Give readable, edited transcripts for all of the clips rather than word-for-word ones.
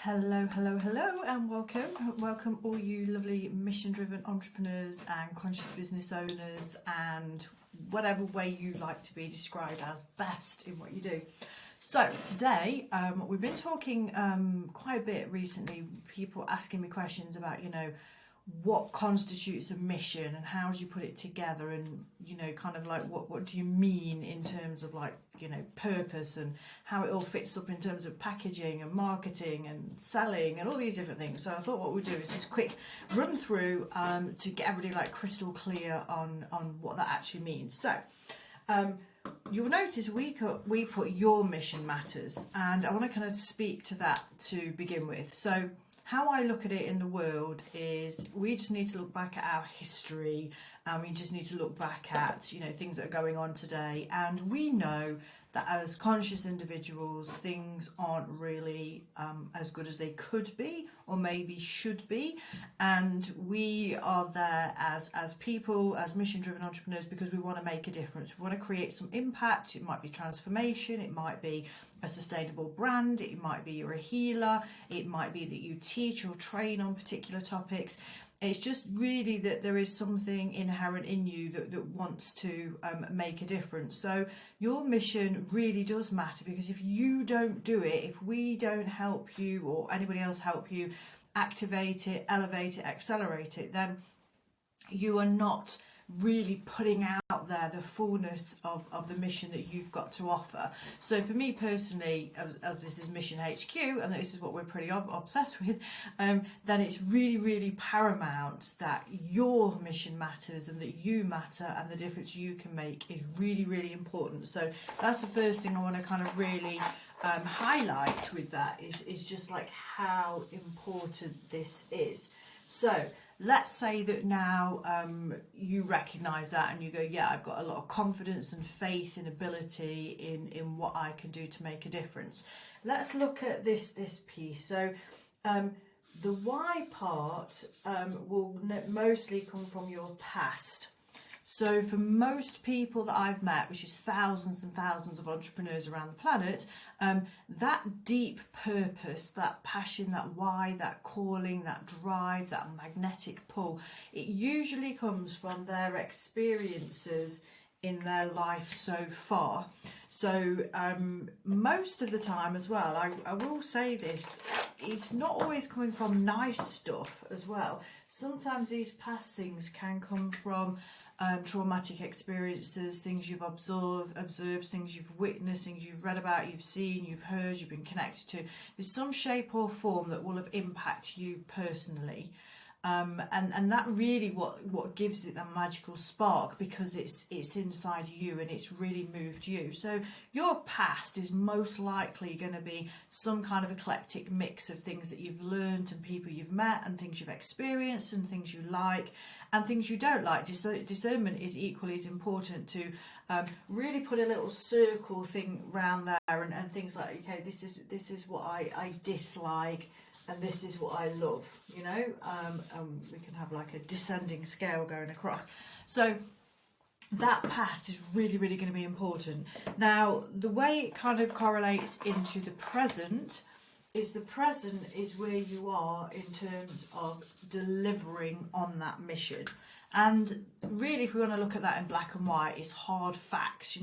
Hello, hello, hello, and welcome. Welcome all you lovely mission-driven entrepreneurs and conscious business owners and whatever way you like to be described as best in what you do. So today, we've been talking quite a bit recently, people asking me questions about, what constitutes a mission and how do you put it together, and kind of like what do you mean in terms of like purpose and how it all fits up in terms of packaging and marketing and selling and all these different things. So I thought what we'd do is just quick run through to get everybody like crystal clear on what that actually means. So you'll notice we put your mission matters, and I want to kind of speak to that to begin with. So how I look at it in the world is we just need to look back at our history, and we just need to look back at things that are going on today, and we know that as conscious individuals things aren't really as good as they could be or maybe should be, and we are there as people, as mission driven entrepreneurs, because we want to make a difference. We want to create some impact. It might be transformation, it might be a sustainable brand, it might be you're a healer, it might be that you teach or train on particular topics. It's just really that there is something inherent in you that wants to make a difference. So your mission really does matter, because if you don't do it, if we don't help you or anybody else help you activate it, elevate it, accelerate it, then you are not really putting out there the fullness of the mission that you've got to offer. So for me personally, as this is Mission HQ and this is what we're pretty obsessed with, then it's really paramount that your mission matters and that you matter, and the difference you can make is really important. So that's the first thing I want to kind of really highlight with that is just like how important this is. So let's say that now you recognise that and you go, yeah, I've got a lot of confidence and faith and ability in what I can do to make a difference. Let's look at this piece. So the why part will mostly come from your past. So for most people that I've met, which is thousands and thousands of entrepreneurs around the planet, that deep purpose, that passion, that why, that calling, that drive, that magnetic pull, it usually comes from their experiences in their life so far. So most of the time as well, I will say this, it's not always coming from nice stuff as well. Sometimes these past things can come from traumatic experiences, things you've observed, things you've witnessed, things you've read about, you've seen, you've heard, you've been connected to. There's some shape or form that will have impacted you personally. And that really what gives it that magical spark, because it's inside you and it's really moved you. So your past is most likely going to be some kind of eclectic mix of things that you've learned and people you've met and things you've experienced and things you like and things you don't like. Discernment is equally as important to really put a little circle thing around there and things like, okay, this is what I dislike, and this is what I love, we can have like a descending scale going across. So that past is really going to be important. Now, the way it kind of correlates into the present is where you are in terms of delivering on that mission. And really, if we want to look at that in black and white, it's hard facts,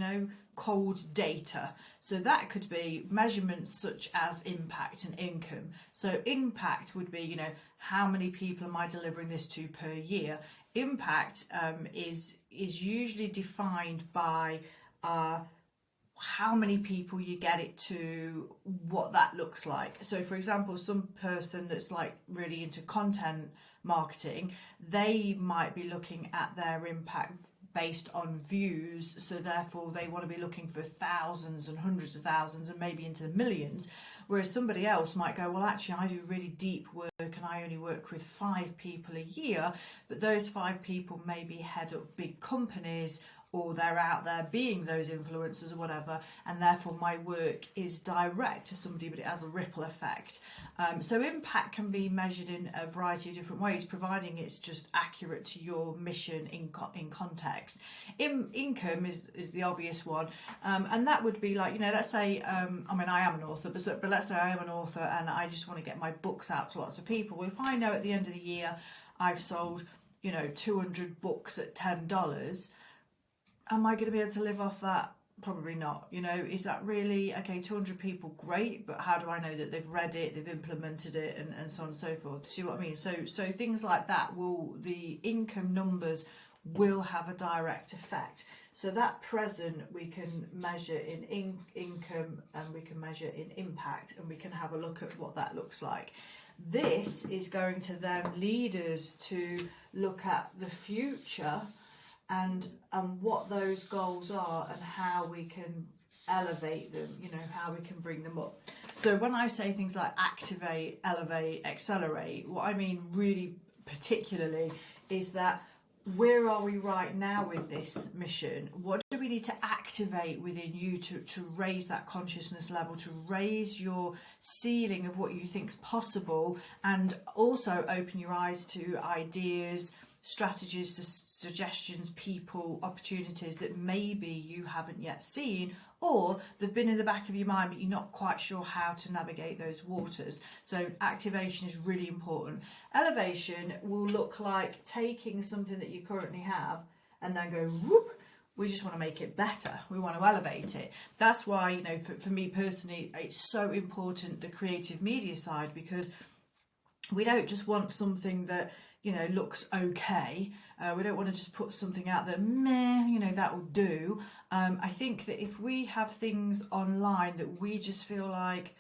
cold data. So that could be measurements such as impact and income. So impact would be, how many people am I delivering this to per year? Impact is usually defined by how many people you get it to, what that looks like. So for example, some person that's like really into content marketing, they might be looking at their impact based on views, so therefore they want to be looking for thousands and hundreds of thousands and maybe into the millions, whereas somebody else might go, well, actually I do really deep work and I only work with 5 people a year, but those 5 people maybe head up big companies or they're out there being those influencers or whatever, and therefore my work is direct to somebody, but it has a ripple effect. So impact can be measured in a variety of different ways, providing it's just accurate to your mission in context. Income is the obvious one, and that would be like, let's say, I mean, I am an author, but let's say I am an author and I just want to get my books out to lots of people. Well, if I know at the end of the year I've sold 200 books at $10, am I going to be able to live off that? Probably not. Is that really, okay, 200 people, great, but how do I know that they've read it, they've implemented it, and so on and so forth? See what I mean? So things like that, the income numbers will have a direct effect. So that present we can measure in income, and we can measure in impact, and we can have a look at what that looks like. This is going to then lead us to look at the future and what those goals are and how we can elevate them, how we can bring them up. So when I say things like activate, elevate, accelerate, what I mean really particularly is that where are we right now with this mission? What do we need to activate within you to raise that consciousness level, to raise your ceiling of what you think is possible, and also open your eyes to ideas, strategies, suggestions, people, opportunities that maybe you haven't yet seen, or they've been in the back of your mind but you're not quite sure how to navigate those waters. So activation is really important. Elevation will look like taking something that you currently have and then go whoop, we just want to make it better, we want to elevate it. That's why, for me personally, it's so important, the creative media side, because we don't just want something that looks okay. We don't want to just put something out that that will do. I think that if we have things online that we just feel like,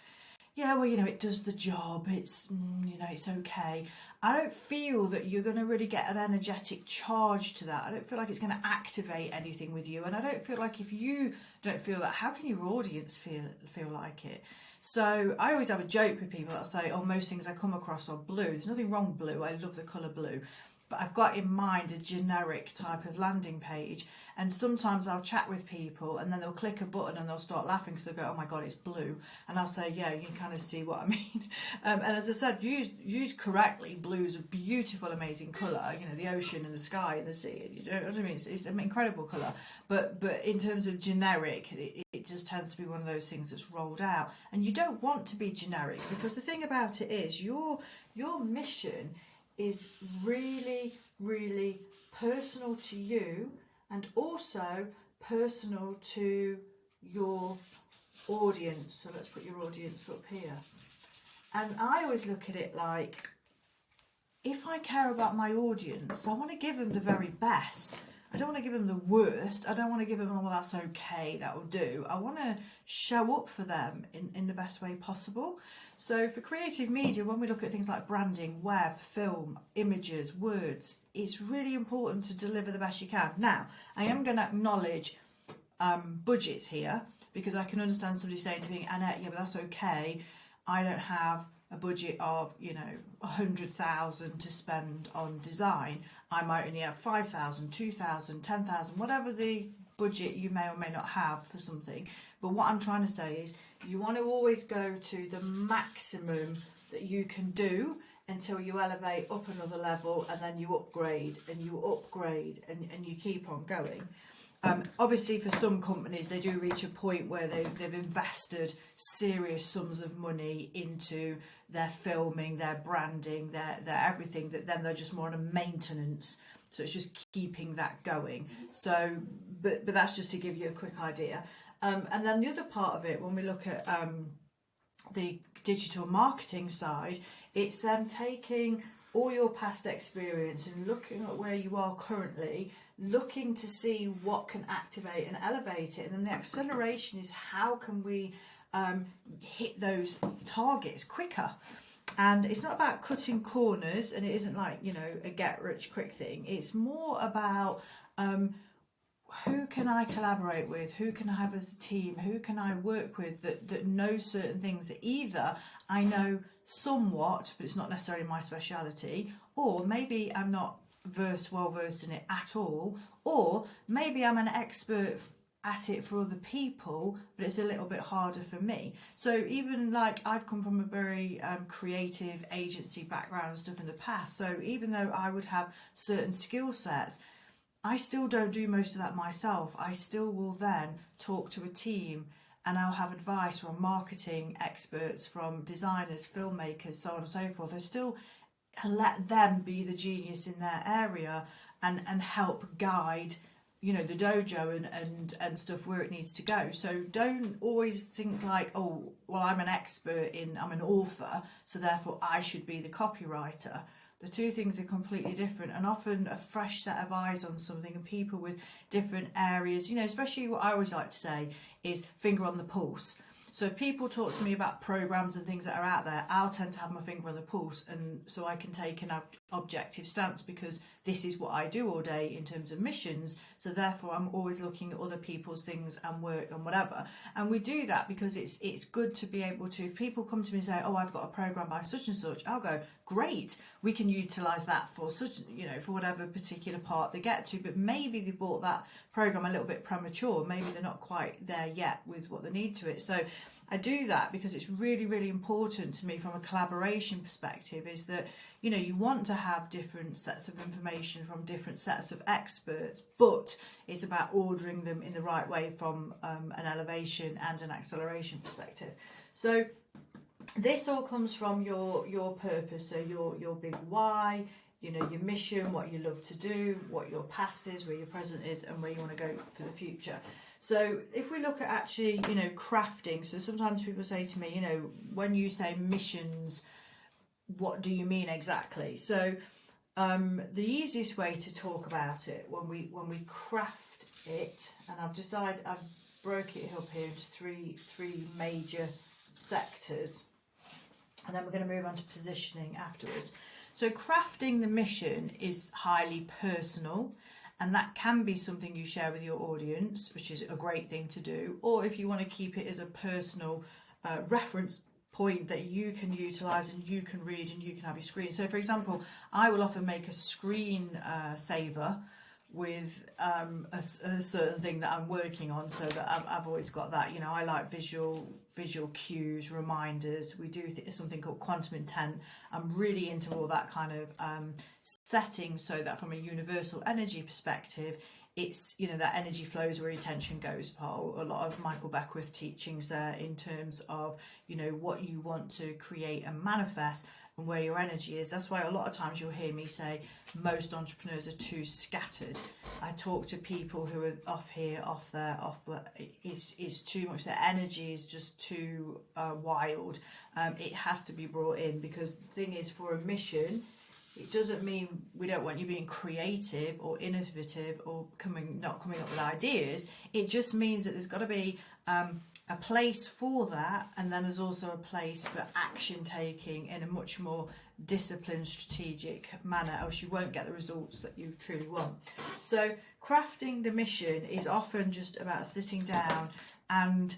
it does the job, it's it's okay, I don't feel that you're going to really get an energetic charge to that. I don't feel like it's going to activate anything with you, and I don't feel like if you don't feel that, how can your audience feel like it? So I always have a joke with people that say, most things I come across are blue. There's nothing wrong with blue, I love the colour blue, but I've got in mind a generic type of landing page, and sometimes I'll chat with people and then they'll click a button and they'll start laughing because they'll go, oh my god, it's blue, and I'll say, yeah, you can kind of see what I mean. And as I said, used correctly, blue is a beautiful, amazing colour, the ocean and the sky and the sea, you know what I mean, it's an incredible colour, but in terms of generic, it just tends to be one of those things that's rolled out, and you don't want to be generic, because the thing about it is your mission is really, really personal to you, and also personal to your audience. So let's put your audience up here. And I always look at it like, if I care about my audience, I want to give them the very best. I don't want to give them the worst. I don't want to give them, well, that's okay, that will do. I want to show up for them in the best way possible. So for creative media, when we look at things like branding, web, film, images, words, it's really important to deliver the best you can. Now, I am going to acknowledge budgets here, because I can understand somebody saying to me, Annette, yeah, but that's okay, I don't have a budget of 100,000 to spend on design. I might only have 5,000, 2,000, 10,000, whatever the budget you may or may not have for something. But what I'm trying to say is, you want to always go to the maximum that you can do until you elevate up another level, and then you upgrade and you upgrade and you keep on going. Obviously, for some companies, they do reach a point where they've invested serious sums of money into their filming, their branding, their everything, that then they're just more on a maintenance. So it's just keeping that going. So, but that's just to give you a quick idea. And then the other part of it, when we look at the digital marketing side, it's then taking all your past experience and looking at where you are currently, looking to see what can activate and elevate it. And then the acceleration is, how can we hit those targets quicker? And it's not about cutting corners, and it isn't like, a get rich quick thing. It's more about who can I collaborate with, who can I have as a team, who can I work with that knows certain things that either I know somewhat, but it's not necessarily my speciality, or maybe I'm not well versed in it at all, or maybe I'm an expert at it for other people, but it's a little bit harder for me. So even like I've come from a very creative agency background and stuff in the past, so even though I would have certain skill sets, I still don't do most of that myself. I still will then talk to a team, and I'll have advice from marketing experts, from designers, filmmakers, so on and so forth. I still let them be the genius in their area and help guide, you know, the dojo and stuff where it needs to go. So don't always think like, oh, well, I'm an author, so therefore I should be the copywriter. The two things are completely different, and often a fresh set of eyes on something and people with different areas, you know, especially what I always like to say is finger on the pulse. So if people talk to me about programs and things that are out there, I'll tend to have my finger on the pulse, and so I can take an objective stance, because this is what I do all day in terms of missions. So therefore I'm always looking at other people's things and work and whatever. And we do that because it's good to be able to, if people come to me and say, oh, I've got a program by such and such, I'll go, great, we can utilize that for such, you know, for whatever particular part they get to. But maybe they bought that program a little bit premature, maybe they're not quite there yet with what they need to it. So I do that because it's really, really important to me from a collaboration perspective, is that, you know, you want to have different sets of information from different sets of experts, but it's about ordering them in the right way from an elevation and an acceleration perspective. So this all comes from your purpose, so your big why, you know, your mission, what you love to do, what your past is, where your present is, and where you want to go for the future. So if we look at actually, you know, crafting, so sometimes people say to me, you know, when you say missions, what do you mean exactly? So the easiest way to talk about it when we craft it, and I've broke it up here into three major sectors, and then we're going to move on to positioning afterwards. So crafting the mission is highly personal, and that can be something you share with your audience, which is a great thing to do. Or if you want to keep it as a personal reference point that you can utilize and you can read and you can have your screen. So for example, I will often make a screen saver with a certain thing that I'm working on, so that I've always got that. You know, I like visual cues, reminders. We do something called quantum intent. I'm really into all that kind of setting, so that from a universal energy perspective, it's, you know, that energy flows where attention goes. Part a lot of Michael Beckwith teachings there in terms of, you know, what you want to create and manifest and where your energy is. That's why a lot of times you'll hear me say most entrepreneurs are too scattered. I talk to people who are off here, off there, off, but it's too much. Their energy is just too wild. It has to be brought in, because the thing is, for a mission, it doesn't mean we don't want you being creative or innovative or not coming up with ideas. It just means that there's got to be a place for that, and then there's also a place for action taking in a much more disciplined, strategic manner, else you won't get the results that you truly want. So crafting the mission is often just about sitting down and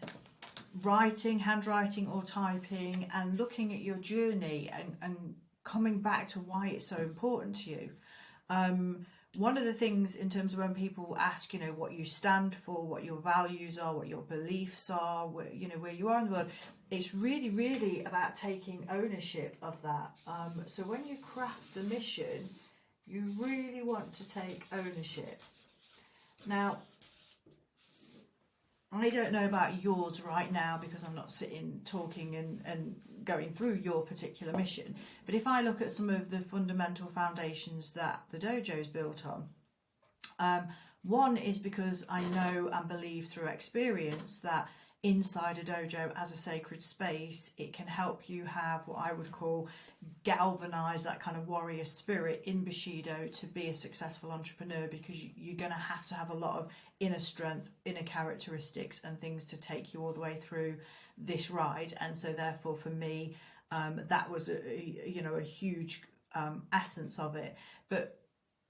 writing, handwriting or typing, and looking at your journey and coming back to why it's so important to you. One of the things in terms of when people ask, you know, what you stand for, what your values are, what your beliefs are, where, you know, where you are in the world, it's really, really about taking ownership of that. So when you craft the mission, you really want to take ownership. Now, I don't know about yours right now, because I'm not sitting talking and going through your particular mission. But if I look at some of the fundamental foundations that the dojo is built on, one is because I know and believe through experience that inside a dojo as a sacred space, it can help you have what I would call galvanize that kind of warrior spirit in Bushido to be a successful entrepreneur, because you're going to have a lot of inner strength, inner characteristics and things to take you all the way through this ride. And so therefore for me, that was a huge essence of it. But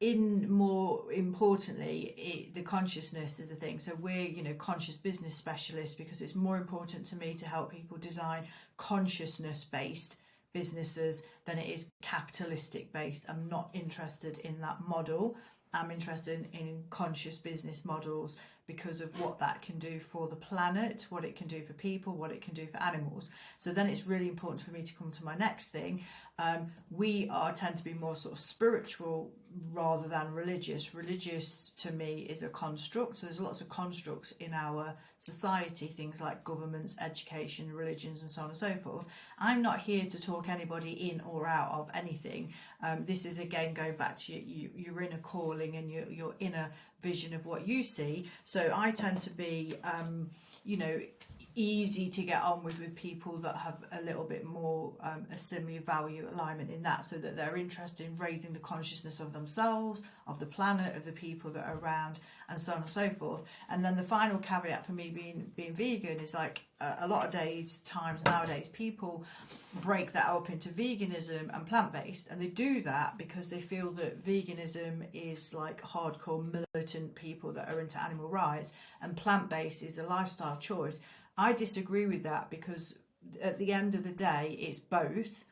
more importantly, the consciousness is a thing. So we're, conscious business specialists, because it's more important to me to help people design consciousness based businesses than it is capitalistic based. I'm not interested in that model. I'm interested in conscious business models because of what that can do for the planet, what it can do for people, what it can do for animals. So then it's really important for me to come to my next thing. We tend to be more sort of spiritual rather than religious. Religious to me is a construct. So there's lots of constructs in our society, things like governments, education, religions, and so on and so forth. I'm not here to talk anybody in or out of anything. This is again going back to your inner calling and your inner vision of what you see. So I tend to be, easy to get on with people that have a little bit more a similar value alignment in that, so that they're interested in raising the consciousness of themselves, of the planet, of the people that are around, and so on and so forth. And then the final caveat for me being vegan is like a lot of times nowadays people break that up into veganism and plant-based, and they do that because they feel that veganism is like hardcore militant people that are into animal rights and plant-based is a lifestyle choice. I disagree with that, because at the end of the day it's both.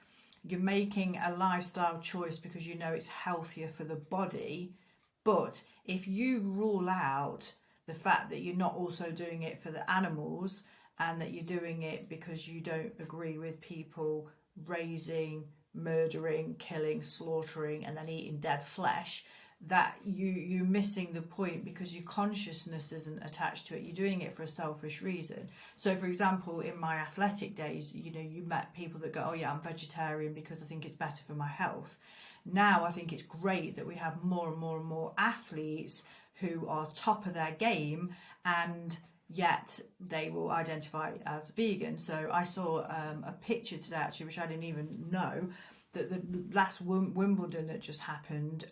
You're making a lifestyle choice because you know it's healthier for the body, but if you rule out the fact that you're not also doing it for the animals and that you're doing it because you don't agree with people raising, murdering, killing, slaughtering and then eating dead flesh, that you're missing the point, because your consciousness isn't attached to it. You're doing it for a selfish reason. So for example, in my athletic days, you met people that go, oh yeah, I'm vegetarian because I think it's better for my health. Now I think it's great that we have more and more and more athletes who are top of their game, and yet they will identify as vegan. So I saw a picture today actually, which I didn't even know, that the last Wimbledon that just happened,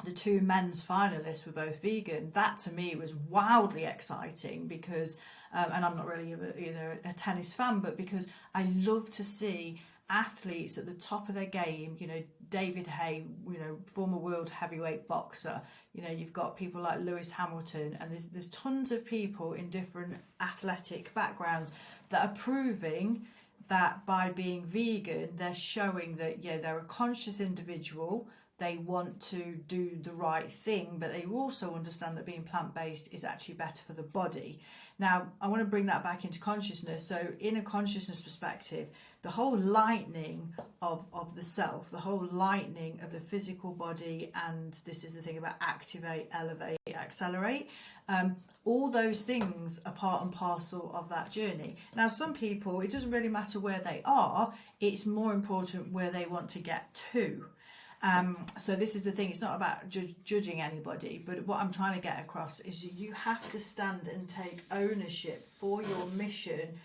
the two men's finalists were both vegan. That to me was wildly exciting because, and I'm not really a tennis fan, but because I love to see athletes at the top of their game. David Hay, former world heavyweight boxer. You've got people like Lewis Hamilton, and there's tons of people in different athletic backgrounds that are proving that by being vegan, they're showing that they're a conscious individual. They want to do the right thing, but they also understand that being plant-based is actually better for the body. Now, I want to bring that back into consciousness. So in a consciousness perspective, the whole lightening of the self, the whole lightening of the physical body, and this is the thing about activate, elevate, accelerate, all those things are part and parcel of that journey. Now, some people, it doesn't really matter where they are, it's more important where they want to get to. So this is the thing, it's not about judging anybody, but what I'm trying to get across is you have to stand and take ownership for your mission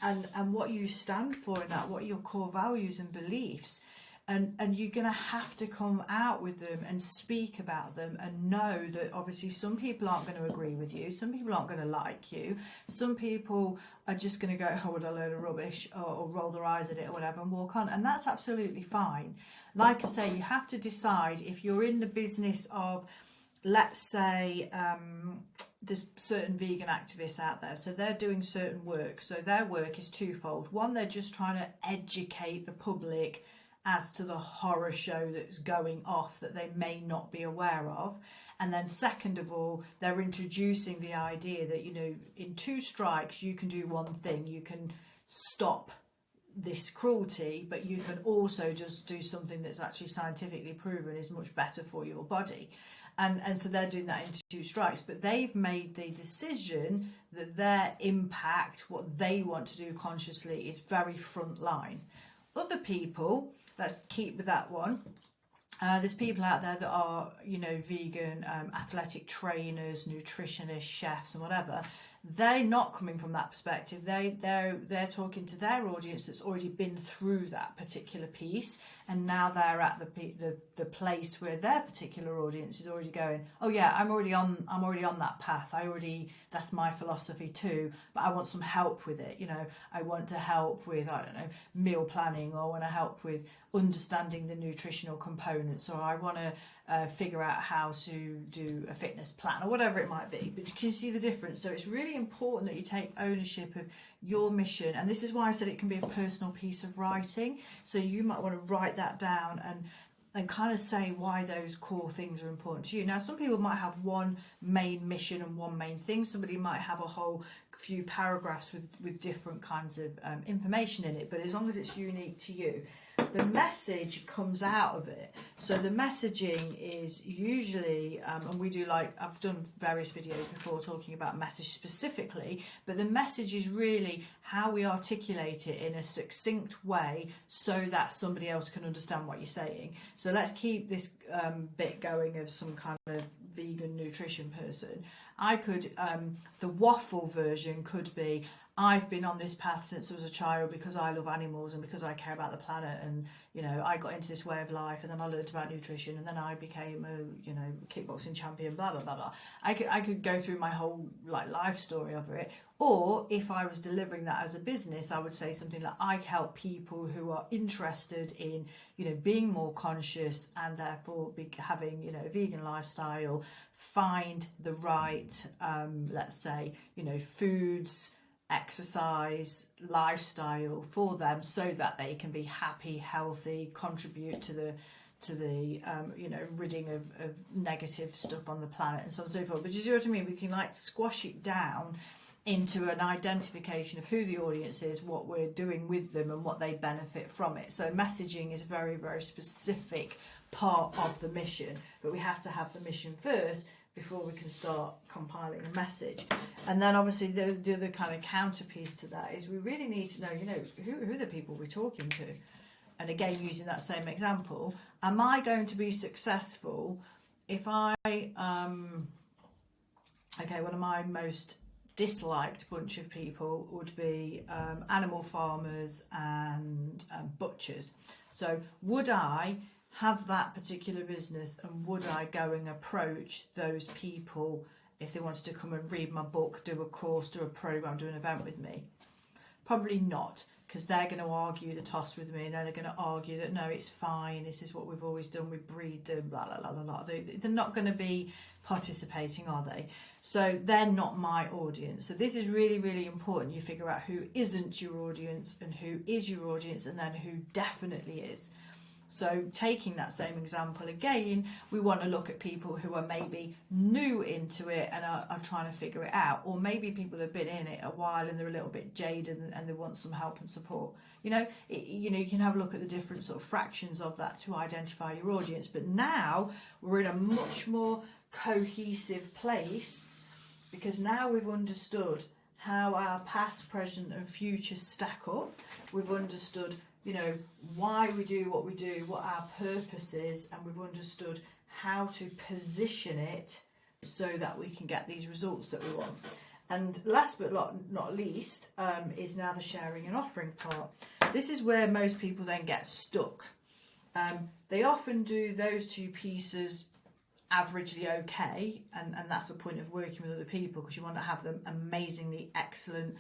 and what you stand for in that, what are your core values and beliefs. And you're going to have to come out with them and speak about them, and know that obviously some people aren't going to agree with you, some people aren't going to like you, some people are just going to go, oh, what a load of rubbish, or roll their eyes at it or whatever and walk on, and that's absolutely fine. Like I say, you have to decide if you're in the business of, let's say, there's certain vegan activists out there, so they're doing certain work, so their work is twofold. One, they're just trying to educate the public as to the horror show that's going off that they may not be aware of. And then second of all, they're introducing the idea that, in 2 strikes, you can do one thing. You can stop this cruelty, but you can also just do something that's actually scientifically proven is much better for your body. And so they're doing that in 2 strikes, but they've made the decision that their impact, what they want to do consciously, is very front line. Other people, let's keep with that one. There's people out there that are, vegan, athletic trainers, nutritionists, chefs, and whatever. They're not coming from that perspective. They're talking to their audience that's already been through that particular piece, and now they're at the place where their particular audience is already going, oh yeah, I'm already on that path. That's my philosophy too, but I want some help with it. I want to help with, I don't know, meal planning, or I want to help with understanding the nutritional components, or I want to figure out how to do a fitness plan, or whatever it might be. But you can see the difference. So it's really really important that you take ownership of your mission. And this is why I said it can be a personal piece of writing. So you might want to write that down and kind of say why those core things are important to you. Now, some people might have one main mission and one main thing. Somebody might have a whole few paragraphs with different kinds of information in it, but as long as it's unique to you, the message comes out of it. So the messaging is usually, and we do, like, I've done various videos before talking about message specifically, but the message is really how we articulate it in a succinct way so that somebody else can understand what you're saying. So let's keep this bit going of some kind of vegan nutrition person. I could, the waffle version could be, I've been on this path since I was a child because I love animals and because I care about the planet, and you know, I got into this way of life, and then I learned about nutrition, and then I became a, you know, kickboxing champion, blah blah blah blah. I could go through my whole like life story of it. Or if I was delivering that as a business, I would say something like, I help people who are interested in, you know, being more conscious and therefore having, you know, a vegan lifestyle, find the right, let's say, you know, foods, exercise, lifestyle for them so that they can be happy, healthy, contribute to the you know, ridding of negative stuff on the planet and so on and so forth. But you see what I mean? We can like squash it down into an identification of who the audience is, what we're doing with them, and what they benefit from it. So messaging is a very, very specific part of the mission, but we have to have the mission first before we can start compiling a message. And then obviously the other kind of counterpiece to that is we really need to know, you know, who are the people we're talking to? And again, using that same example, am I going to be successful if I, okay, one of my most disliked bunch of people would be animal farmers and butchers. So would I have that particular business, and would I go and approach those people if they wanted to come and read my book, do a course, do a program, do an event with me? Probably not, because they're going to argue the toss with me, and then they're going to argue that no, it's fine, this is what we've always done, we breed them, blah blah blah blah blah. They're not going to be participating, are they? So they're not my audience. So this is really, really important. You figure out who isn't your audience and who is your audience, and then who definitely is. So taking that same example again, we want to look at people who are maybe new into it and are trying to figure it out, or maybe people that have been in it a while and they're a little bit jaded and they want some help and support. You know, you can have a look at the different sort of fractions of that to identify your audience. But now we're in a much more cohesive place, because now we've understood how our past, present and future stack up. We've understood, you know, why we do what we do, what our purpose is, and we've understood how to position it so that we can get these results that we want. And last but not least is now the sharing and offering part. This is where most people then get stuck. They often do those two pieces averagely okay, and that's the point of working with other people, because you want to have them amazingly excellent,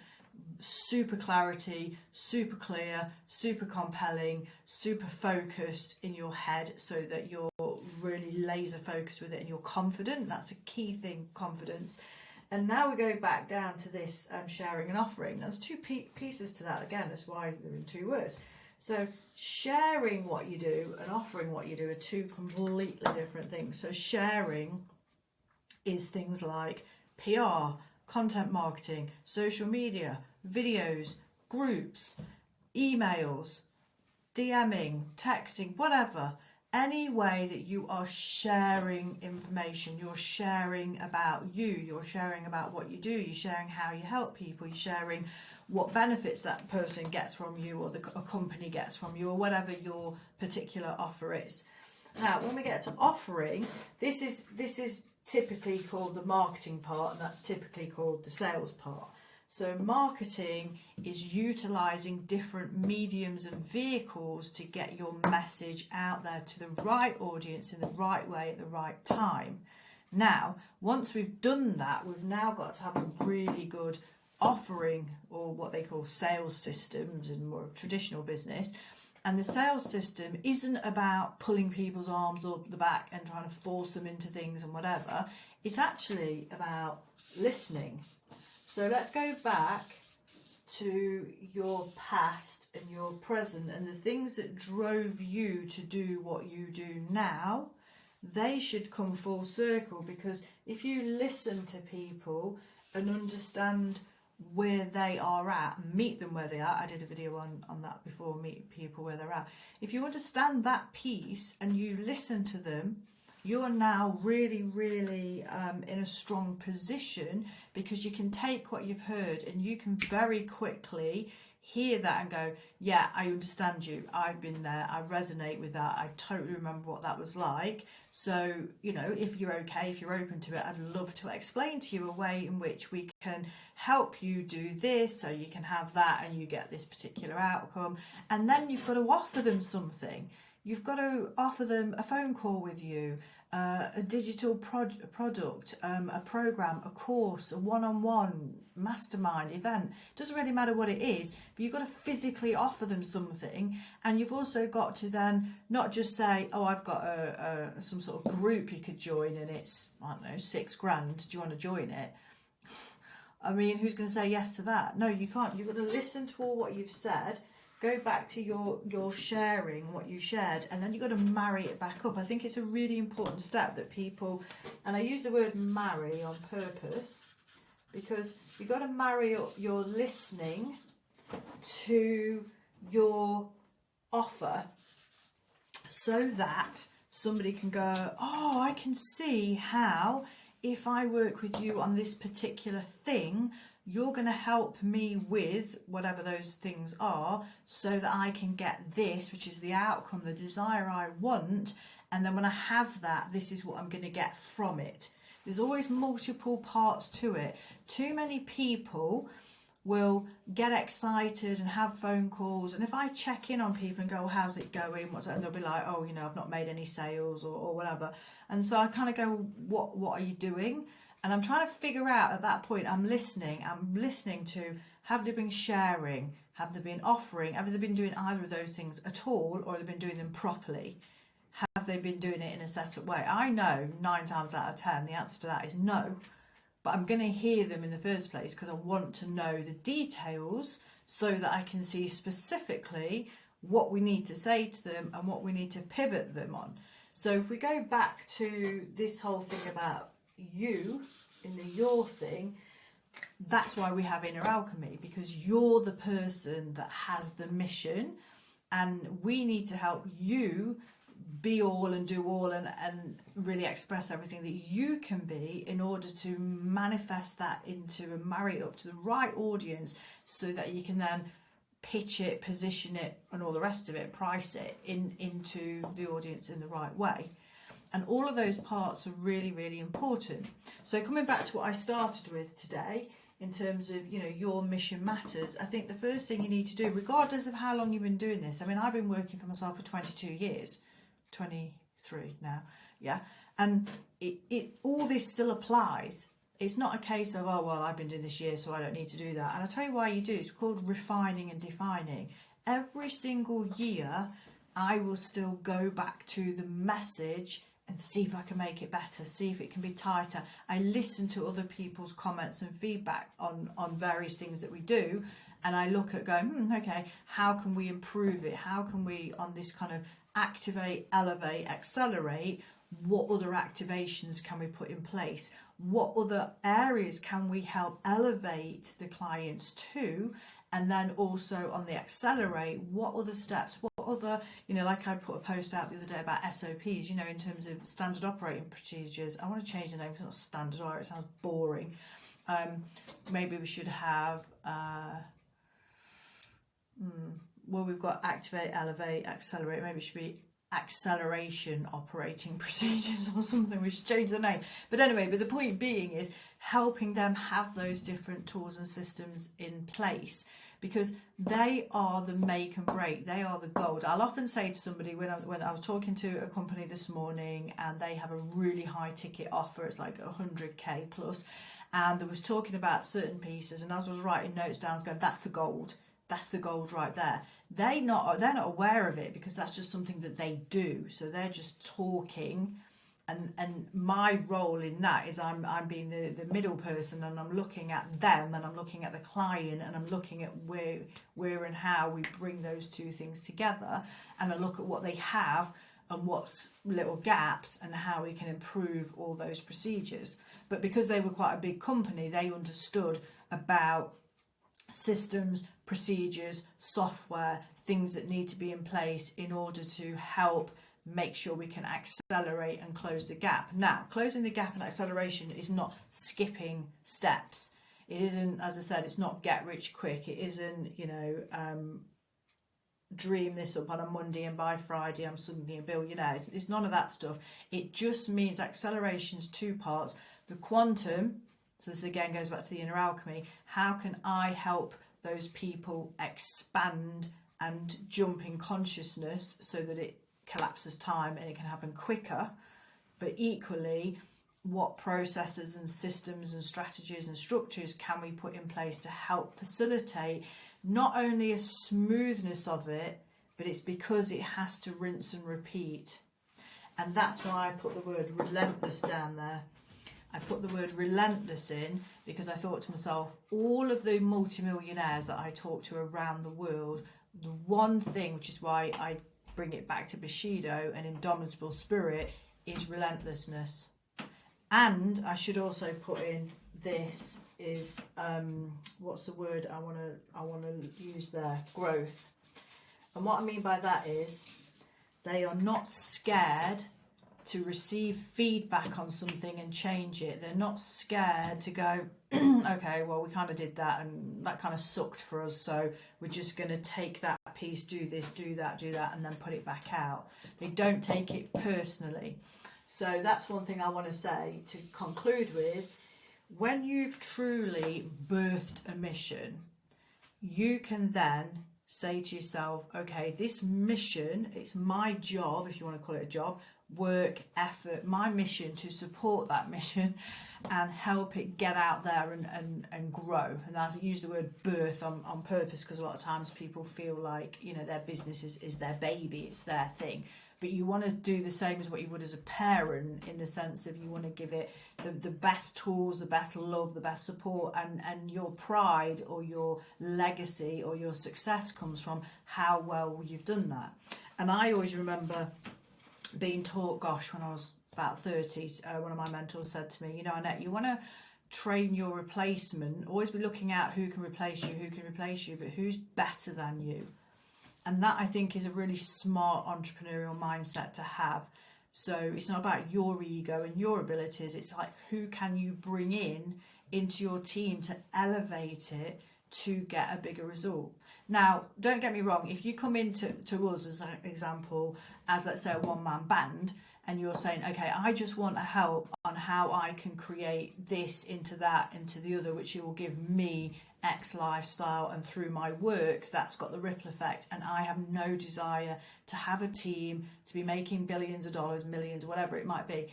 super clarity, super clear, super compelling, super focused in your head, so that you're really laser focused with it and you're confident. That's a key thing, confidence. And now we go back down to this sharing and offering. There's two pieces to that. Again, that's why they're in two words. So sharing what you do and offering what you do are two completely different things. So sharing is things like PR, content marketing, social media, videos, groups, emails, DMing, texting, whatever. Any way that you are sharing information, you're sharing about you, you're sharing about what you do, you're sharing how you help people, you're sharing what benefits that person gets from you, or a company gets from you, or whatever your particular offer is. Now, when we get to offering, this is typically called the marketing part, and that's typically called the sales part. So marketing is utilizing different mediums and vehicles to get your message out there to the right audience in the right way at the right time. Now, once we've done that, we've now got to have a really good offering, or what they call sales systems in more traditional business. And the sales system isn't about pulling people's arms up the back and trying to force them into things and whatever. It's actually about listening. So let's go back to your past and your present and the things that drove you to do what you do now. They should come full circle, because if you listen to people and understand where they are at, meet them where they are. I did a video on that before, meet people where they're at. If you understand that piece and you listen to them, you're now really, really in a strong position, because you can take what you've heard and you can very quickly hear that and go, yeah, I understand you. I've been there. I resonate with that. I totally remember what that was like. So, you know, if you're okay, if you're open to it, I'd love to explain to you a way in which we can help you do this so you can have that and you get this particular outcome. And then you've got to offer them something. You've got to offer them a phone call with you, a digital product, a program, a course, a one-on-one mastermind event. Doesn't really matter what it is, but you've got to physically offer them something. And you've also got to then not just say, oh, I've got some sort of group you could join and it's, I don't know, $6,000. Do you want to join it? I mean, who's going to say yes to that? No, you can't. You've got to listen to all what you've said. Go back to your sharing, what you shared, and then you've got to marry it back up. I think it's a really important step that people, and I use the word marry on purpose, because you've got to marry up your listening to your offer, so that somebody can go, oh, I can see how if I work with you on this particular thing, you're going to help me with whatever those things are, so that I can get this, which is the outcome, the desire I want. And then when I have that, this is what I'm going to get from it. There's always multiple parts to it. Too many people will get excited and have phone calls. And if I check in on people and go, how's it going? What's that? And they'll be like, oh, you know, I've not made any sales or whatever. And so I kind of go, what are you doing? And I'm trying to figure out at that point, I'm listening to, have they been sharing? Have they been offering? Have they been doing either of those things at all? Or have they been doing them properly? Have they been doing it in a set up way? I know 9 times out of 10, the answer to that is no. But I'm going to hear them in the first place because I want to know the details, so that I can see specifically what we need to say to them and what we need to pivot them on. So if we go back to this whole thing about you in the your thing, that's why we have inner alchemy, because you're the person that has the mission, and we need to help you be all and do all and really express everything that you can be, in order to manifest that into and marry it up to the right audience, so that you can then pitch it, position it, and all the rest of it, price it into the audience in the right way. And all of those parts are really, really important. So coming back to what I started with today, in terms of, you know, your mission matters, I think the first thing you need to do, regardless of how long you've been doing this, I mean, I've been working for myself for 22 years, 23 now, yeah, and it all this still applies. It's not a case of, oh, well, I've been doing this year, so I don't need to do that. And I'll tell you why you do. It's called refining and defining. Every single year, I will still go back to the message and see if I can make it better, see if it can be tighter. I listen to other people's comments and feedback on various things that we do, and I look at going, okay, how can we improve it? How can we, on this kind of activate, elevate, accelerate, what other activations can we put in place? What other areas can we help elevate the clients to? And then also on the accelerate, what other steps, what other, you know, like I put a post out the other day about SOPs, you know, in terms of standard operating procedures. I want to change the name, it's not standard, or it sounds boring. Maybe we should have, well, we've got activate, elevate, accelerate. Maybe it should be acceleration operating procedures or something. We should change the name. But anyway, but the point being is helping them have those different tools and systems in place, because they are the make and break. They are the gold. I'll often say to somebody, when I was talking to a company this morning, and they have a really high ticket offer, it's like 100k plus, and they was talking about certain pieces, and as I was writing notes down, I was going, that's the gold. That's the gold right there. They're not aware of it, because that's just something that they do. So they're just talking And my role in that is I'm being the middle person, and I'm looking at them, and I'm looking at the client, and I'm looking at where and how we bring those two things together, and I look at what they have and what's little gaps and how we can improve all those procedures. But because they were quite a big company, they understood about systems, procedures, software, things that need to be in place in order to help make sure we can accelerate and close the gap. Now, closing the gap and acceleration is not skipping steps. It isn't, as I said, it's not get rich quick. It isn't, dream this up on a Monday and by Friday I'm suddenly a billionaire. It's none of that stuff. It just means acceleration's two parts. The quantum, so this again goes back to the inner alchemy. How can I help those people expand and jump in consciousness so that it collapses time and it can happen quicker? But equally, what processes and systems and strategies and structures can we put in place to help facilitate not only a smoothness of it, but it's because it has to rinse and repeat. And that's why I put the word relentless down there. I put the word relentless in because I thought to myself, all of the multimillionaires that I talk to around the world, the one thing, which is why I bring it back to Bushido and indomitable spirit, is relentlessness. And I should also put in this is what's the word I want to use there? Growth. And what I mean by that is they are not scared to receive feedback on something and change it. They're not scared to go, okay, well, we kind of did that and that kind of sucked for us, so we're just going to take that piece, do this, do that, and then put it back out. They don't take it personally. So that's one thing I want to say to conclude with. When you've truly birthed a mission, you can then say to yourself, okay, this mission, it's my job, if you want to call it a job, work, effort, my mission to support that mission and help it get out there and grow. And I use the word birth on purpose because a lot of times people feel like, their business is their baby, it's their thing. But you want to do the same as what you would as a parent, in the sense of you want to give it the best tools, the best love, the best support, and your pride or your legacy or your success comes from how well you've done that. And I always remember being taught, when I was about 30, one of my mentors said to me, Annette, you want to train your replacement, always be looking at who can replace you, but who's better than you. And that, I think, is a really smart entrepreneurial mindset to have. So it's not about your ego and your abilities. It's like, who can you bring into your team to elevate it to get a bigger result? Now, don't get me wrong. If you come into us, as an example, as, let's say, a one-man band, and you're saying, okay, I just want help on how I can create this into that, into the other, which will give me X lifestyle, and through my work that's got the ripple effect, and I have no desire to have a team, to be making billions of dollars, millions, whatever it might be,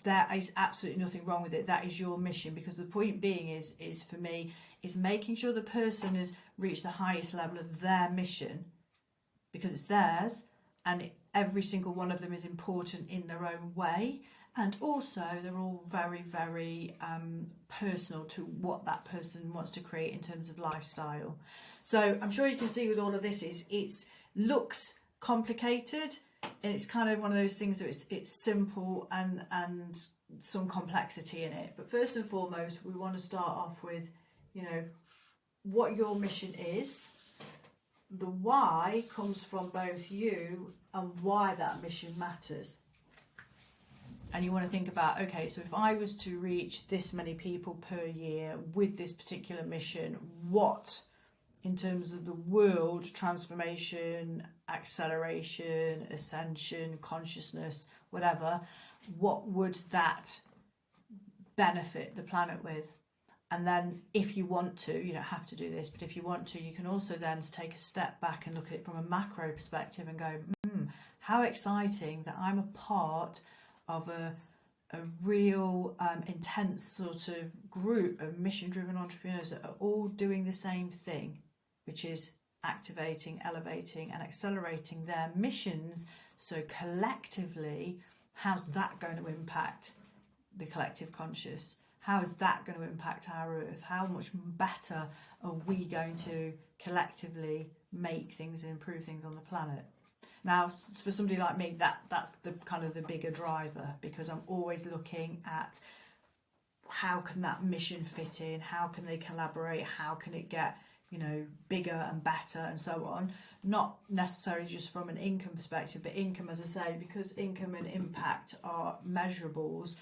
there is absolutely nothing wrong with it. That is your mission, because the point being is for me, is making sure the person has reached the highest level of their mission, because it's theirs, and every single one of them is important in their own way. And also, they're all very, very personal to what that person wants to create in terms of lifestyle. So I'm sure you can see with all of this, it looks complicated, and it's kind of one of those things that it's simple and some complexity in it. But first and foremost, we want to start off with, what your mission is. The why comes from both you and why that mission matters. And you want to think about, okay, so if I was to reach this many people per year with this particular mission, what, in terms of the world transformation, acceleration, ascension, consciousness, whatever, what would that benefit the planet with? And then if you want to, you don't have to do this, but if you want to, you can also then take a step back and look at it from a macro perspective and go, how exciting that I'm a part of a real intense sort of group of mission-driven entrepreneurs that are all doing the same thing, which is activating, elevating and accelerating their missions, so collectively how's that going to impact the collective conscious? How is that going to impact our earth? How much better are we going to collectively make things and improve things on the planet? Now, for somebody like me, that's the kind of the bigger driver, because I'm always looking at how can that mission fit in, how can they collaborate, how can it get, you know, bigger and better and so on. Not necessarily just from an income perspective, but income, as I say, because income and impact are measurables,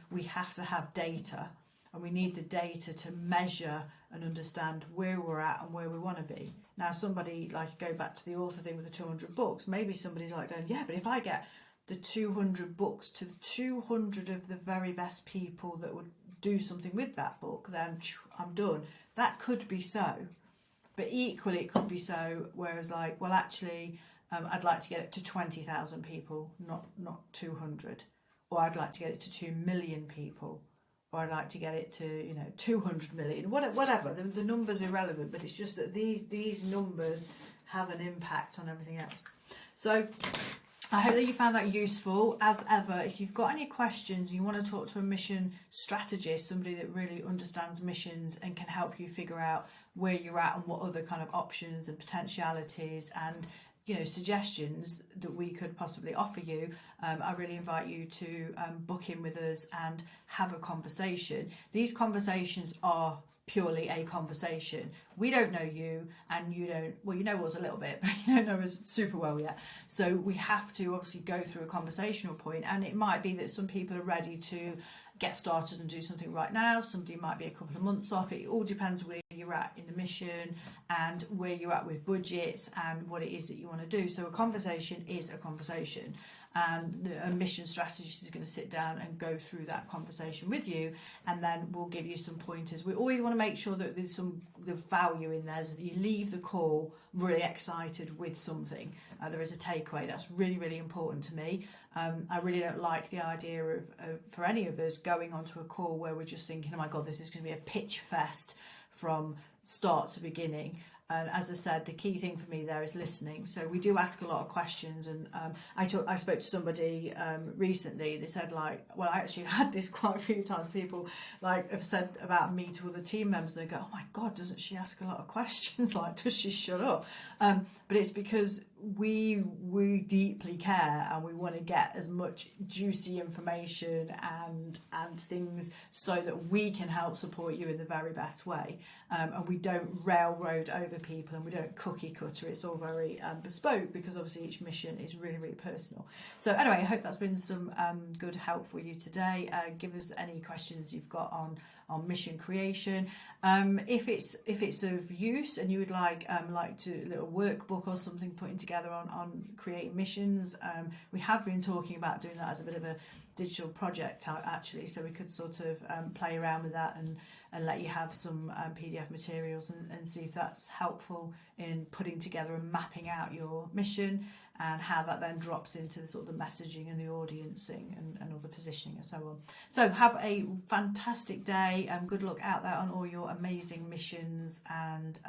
we have to have data, and we need the data to measure and understand where we're at and where we want to be. Now, somebody, like, go back to the author thing with the 200 books, maybe somebody's like going, yeah, but if I get the 200 books to 200 of the very best people that would do something with that book, then I'm done. That could be so, but equally it could be so, whereas, like, well, actually, I'd like to get it to 20,000 people, not 200, or I'd like to get it to 2 million people, or I'd like to get it to, you know, 200 million, whatever. The number's irrelevant, but it's just that these numbers have an impact on everything else. So I hope that you found that useful. As ever, if you've got any questions, you want to talk to a mission strategist, somebody that really understands missions and can help you figure out where you're at and what other kind of options and potentialities and, you know, suggestions that we could possibly offer you, I really invite you to book in with us and have a conversation. These conversations are purely a conversation. We don't know you, and you don't, well, you know us a little bit, but you don't know us super well yet. So we have to obviously go through a conversational point, and it might be that some people are ready to get started and do something right now. Somebody might be a couple of months off. It all depends where you're at in the mission and where you're at with budgets and what it is that you want to do. So a conversation is a conversation, and a mission strategist is going to sit down and go through that conversation with you, and then we'll give you some pointers. We always want to make sure that there's the value in there, so that you leave the call really excited with something. There is a takeaway. That's really, really important to me. I really don't like the idea of for any of us going onto a call where we're just thinking, oh my God, this is going to be a pitch fest from start to beginning. And as I said, the key thing for me there is listening. So we do ask a lot of questions, and I spoke to somebody recently. They said, like, well, I actually had this quite a few times. People like have said about me to other team members. They go, oh my God, doesn't she ask a lot of questions? Like, does she shut up? But it's because we deeply care, and we want to get as much juicy information and things so that we can help support you in the very best way. And we don't railroad over people, and we don't cookie cutter. It's all very bespoke, because obviously each mission is really, really personal. So anyway, I hope that's been some good help for you today. Give us any questions you've got on mission creation. If it's of use and you would like to a little workbook or something putting together on creating missions, we have been talking about doing that as a bit of a digital project actually, so we could sort of play around with that and let you have some PDF materials and see if that's helpful in putting together and mapping out your mission, and how that then drops into the sort of the messaging and the audiencing and all the positioning and so on. So have a fantastic day, and good luck out there on all your amazing missions. And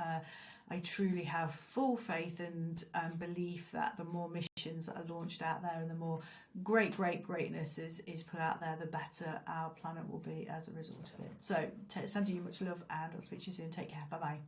I truly have full faith and belief that the more missions that are launched out there and the more greatness is put out there, the better our planet will be as a result of it. So sending you much love, and I'll speak to you soon. Take care. Bye bye.